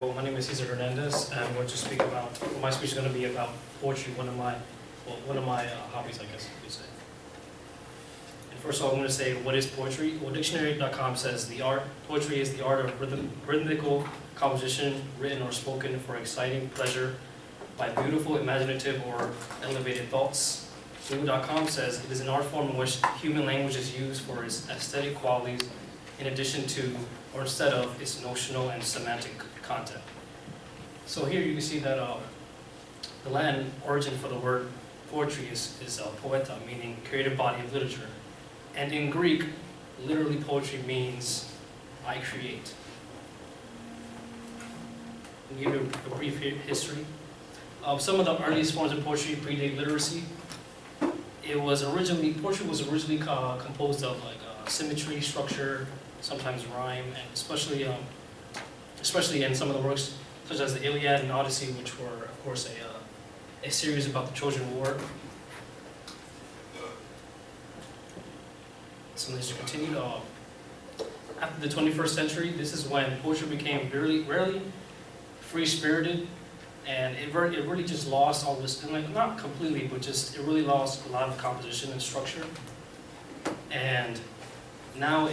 Well, my name is Cesar Hernandez, and I'm going to speak about, my speech is going to be about poetry, one of my hobbies, I guess you could say. And first of all, I'm going to say, what is poetry? Well, dictionary.com says poetry is the art of rhythmical composition, written or spoken for exciting pleasure by beautiful, imaginative, or elevated thoughts. Google.com says it is an art form in which human language is used for its aesthetic qualities in addition to, or instead of, its notional and semantic content. So here you can see that the Latin origin for the word poetry is poeta, meaning creative body of literature. And in Greek, literally poetry means I create. I'll give you a brief history. Some of the earliest forms of poetry predate literacy. Poetry was originally composed of symmetry, structure, sometimes rhyme, and especially in some of the works such as the Iliad and Odyssey, which were, of course, a series about the Trojan War. So let's continue. After the 21st century, this is when poetry became rarely free-spirited, and it really just lost all this, not completely, but just it really lost a lot of composition and structure. And now,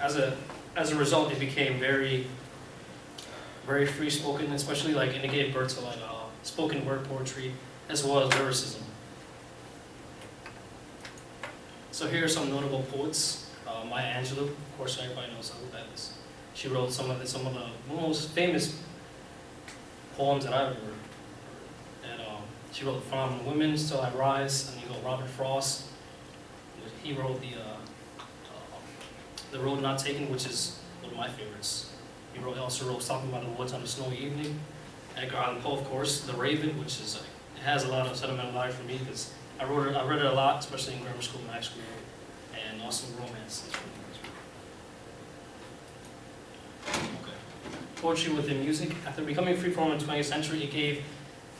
as a result, it became very free-spoken, especially and it gave birth to spoken word poetry as well as lyricism. So here are some notable poets. Maya Angelou, of course, everybody knows who that is. She wrote some of the most famous poems that I've ever heard. And she wrote "Phenomenal Women," "Still I Rise," and you got Robert Frost. He wrote the Road Not Taken, which is one of my favorites. He also wrote "Stopping by the Woods on a Snowy Evening." Edgar Allan Poe, of course, "The Raven," which is it has a lot of sentimental value for me because I read it a lot, especially in grammar school and high school, and also romance. Okay. Poetry within music. After becoming freeform in the 20th century, it gave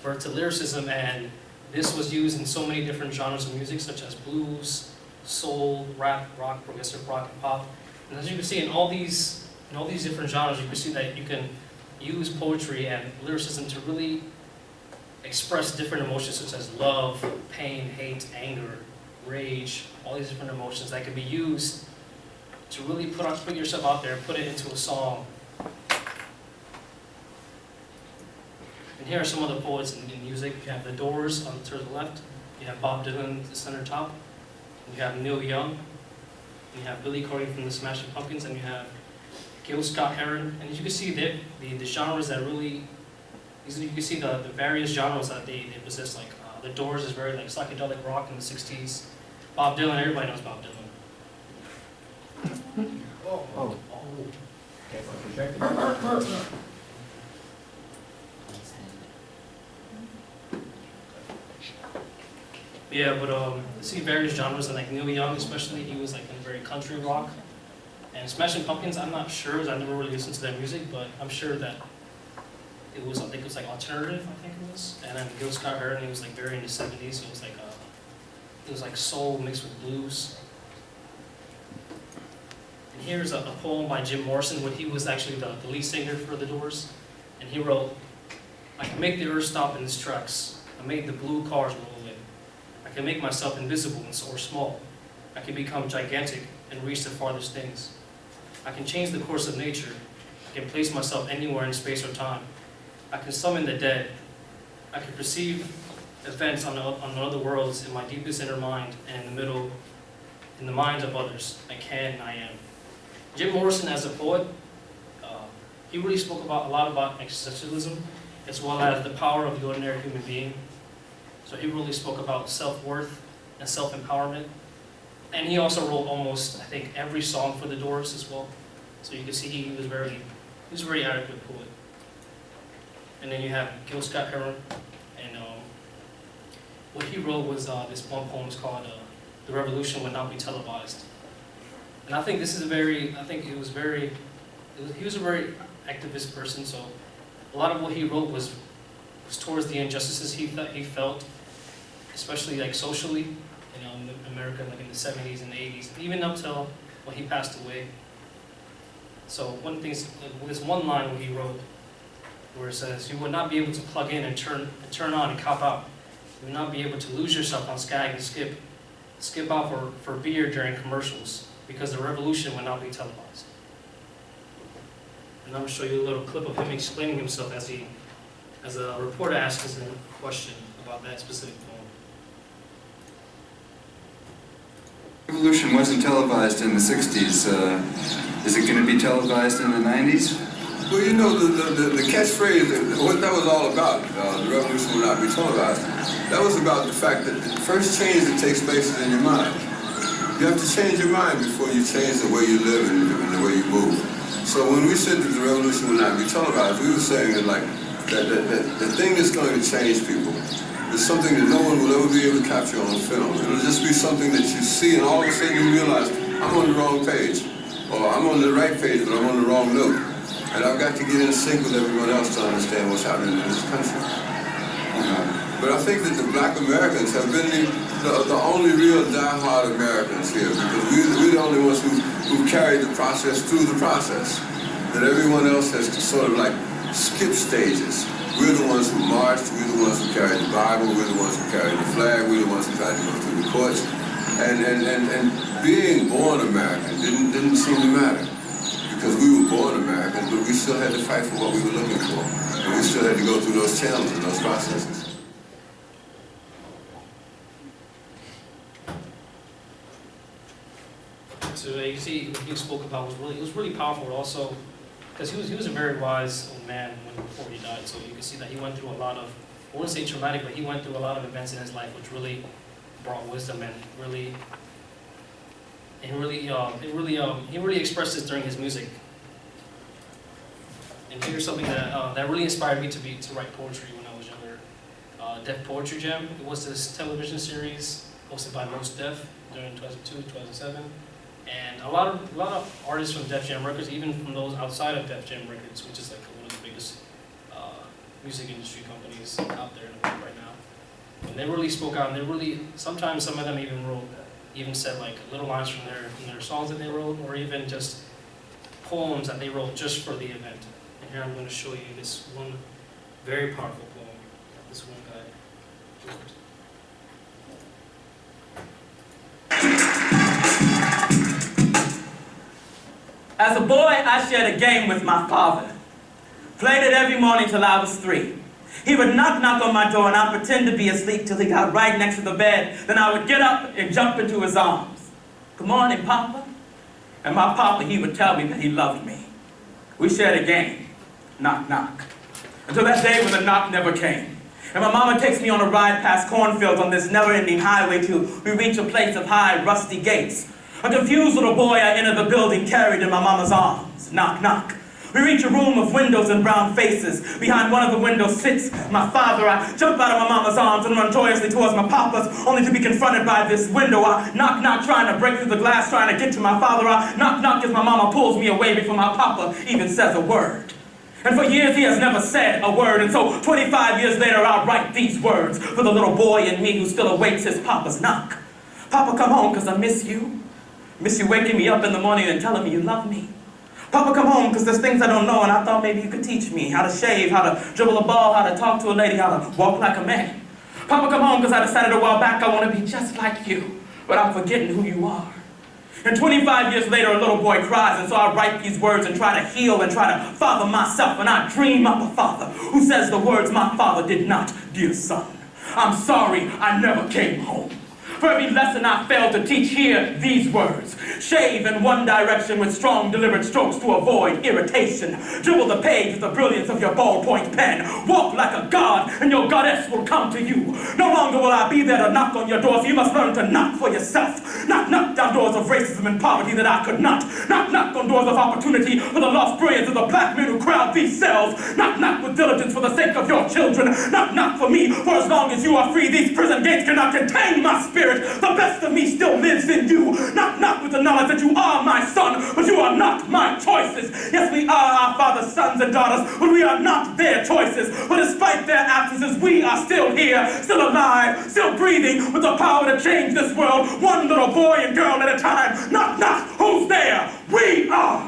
birth to lyricism, and this was used in so many different genres of music, such as blues, soul, rap, rock, progressive rock, and pop. And as you can see, in all these different genres, you can see that you can use poetry and lyricism to really express different emotions such as love, pain, hate, anger, rage, all these different emotions that can be used to really put yourself out there, put it into a song. And here are some of the poets in music. You have The Doors to the left, you have Bob Dylan at the center top, you have Neil Young, you have Billy Corgan from the Smashing Pumpkins, and you have Gil Scott-Heron. And as you can see, the genres that really, you can see the various genres that they possess. The Doors is very psychedelic rock in the 60s. Bob Dylan, everybody knows Bob Dylan. Oh. Yeah, but see various genres, and Neil Young especially, he was in very country rock. And Smashing Pumpkins, I'm not sure, because I never really listened to their music, but I'm sure that I think it was alternative, I think it was. And then Gil Scott-Heron, he was very in the 70s, so it was soul mixed with blues. And here's a poem by Jim Morrison, when he was actually the lead singer for The Doors. And he wrote, "I can make the earth stop in its tracks. I made the blue cars roll away. I can make myself invisible or small. I can become gigantic and reach the farthest things. I can change the course of nature. I can place myself anywhere in space or time. I can summon the dead. I can perceive events on other worlds in my deepest inner mind and in the minds of others. I can and I am." Jim Morrison, as a poet, he really spoke a lot about existentialism, as well as the power of the ordinary human being. So he really spoke about self-worth and self-empowerment. And he also wrote almost, I think, every song for The Doors as well. So you can see he was a very adequate poet. And then you have Gil Scott-Heron, and what he wrote was this one poem is called "The Revolution Would Not Be Televised." And I think he was a very activist person. So a lot of what he wrote was towards the injustices he felt, especially socially, in America, in the 70s and 80s, even up till when he passed away. So one thing, this one line where he wrote, where it says, "You would not be able to plug in and turn on and cop out. You would not be able to lose yourself on Skag and skip out for beer during commercials, because the revolution would not be televised." And I'm going to show you a little clip of him explaining himself as a reporter asks him a question about that specific poem. Revolution wasn't televised in the 60s. Is it going to be televised in the 90s? Well, you know, the catchphrase, what that was all about, the revolution will not be televised, that was about the fact that the first change that takes place is in your mind. You have to change your mind before you change the way you live and the way you move. So when we said that the revolution will not be televised, we were saying that, like, that the thing that's going to change people is something that no one will ever be able to capture on film. It'll just be something that you see, and all of a sudden you realize, I'm on the wrong page, or I'm on the right page, but I'm on the wrong note. And I've got to get in sync with everyone else to understand what's happening in this country. But I think that the black Americans have been the only real die-hard Americans here, because we're the only ones who carried the process through the process. That everyone else has sort of like skipped stages. We're the ones who marched, we're the ones who carried the Bible, we're the ones who carried the flag, we're the ones who tried to go through the courts. And being born American didn't seem to matter. Because we were born Americans, but we still had to fight for what we were looking for. And we still had to go through those channels and those processes. So you see, what you spoke about was really powerful also, because he was a very wise old man before he died. So you can see that he went through a lot of, I wouldn't say traumatic, but he went through a lot of events in his life which really brought wisdom and he really expressed this during his music. And here's something that really inspired me to write poetry when I was younger. Def Poetry Jam. It was this television series hosted by Most Def during 2002, 2007. And a lot of artists from Def Jam Records, even from those outside of Def Jam Records, which is like one of the biggest music industry companies out there in the world right now. And they really spoke out, and they really, sometimes some of them even said like little lines from their songs that they wrote, or even just poems that they wrote just for the event. And here I'm going to show you this one very powerful poem that this one guy wrote. As a boy, I shared a game with my father. Played it every morning till I was 3. He would knock on my door and I'd pretend to be asleep till he got right next to the bed. Then I would get up and jump into his arms. "Good morning, Papa." And my papa, he would tell me that he loved me. We shared a game. Knock, knock. Until that day when the knock never came. And my mama takes me on a ride past cornfields on this never-ending highway till we reach a place of high, rusty gates. A confused little boy, I enter the building carried in my mama's arms. Knock, knock. We reach a room of windows and brown faces. Behind one of the windows sits my father. I jump out of my mama's arms and run joyously towards my papa's, only to be confronted by this window. I knock, knock, trying to break through the glass, trying to get to my father. I knock, knock as my mama pulls me away before my papa even says a word. And for years he has never said a word, and so 25 years later I'll write these words for the little boy in me who still awaits his papa's knock. "Papa, come home, 'cause I miss you. Miss you waking me up in the morning and telling me you love me. Papa, come home, 'cause there's things I don't know, and I thought maybe you could teach me how to shave, how to dribble a ball, how to talk to a lady, how to walk like a man. Papa, come home, 'cause I decided a while back I want to be just like you, but I'm forgetting who you are." And 25 years later, a little boy cries, and so I write these words and try to heal and try to father myself, and I dream up a father who says the words my father did not. "Dear son, I'm sorry I never came home. For every lesson I failed to teach, hear these words. Shave in one direction with strong deliberate strokes to avoid irritation. Dribble the page with the brilliance of your ballpoint pen. Walk like a god and your goddess will come to you. No longer will I be there to knock on your door, so you must learn to knock for yourself. Knock, knock down doors of racism and poverty that I could not. Knock, knock on doors of opportunity for the lost brilliance of the black men who crowd these cells. Knock, knock with diligence for the sake of your children. Knock, knock for me, for as long as you are free, these prison gates cannot contain my spirit. The best of me still lives in you. Knock, knock with the knowledge that you are my son, but you are not my choices. Yes, we are our father's sons and daughters, but we are not their choices. But despite their absences, we are still here, still alive, still breathing, with the power to change this world, one little boy and girl at a time. Knock, knock, who's there? We are.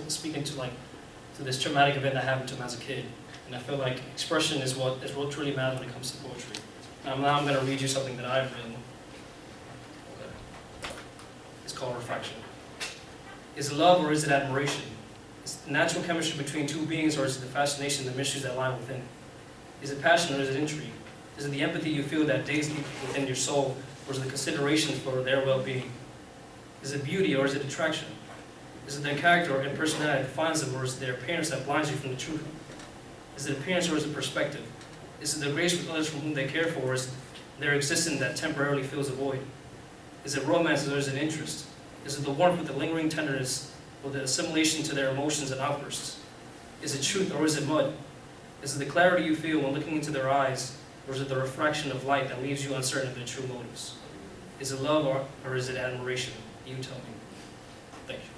speaking to this traumatic event that happened to him as a kid. And I feel like expression is what truly matters when it comes to poetry. Now I'm going to read you something that I've written. Okay. It's called Refraction. Is it love or is it admiration? Is it natural chemistry between two beings, or is it the fascination, the mysteries that lie within? Is it passion or is it intrigue? Is it the empathy you feel that digs deep within your soul, or is it the consideration for their well-being? Is it beauty or is it attraction? Is it their character and personality that defines them, or is it their appearance that blinds you from the truth? Is it appearance or is it perspective? Is it the grace with others from whom they care for, or is it their existence that temporarily fills a void? Is it romance or is it interest? Is it the warmth with the lingering tenderness, or the assimilation to their emotions and outbursts? Is it truth or is it mud? Is it the clarity you feel when looking into their eyes, or is it the refraction of light that leaves you uncertain of their true motives? Is it love or is it admiration? You tell me. Thank you.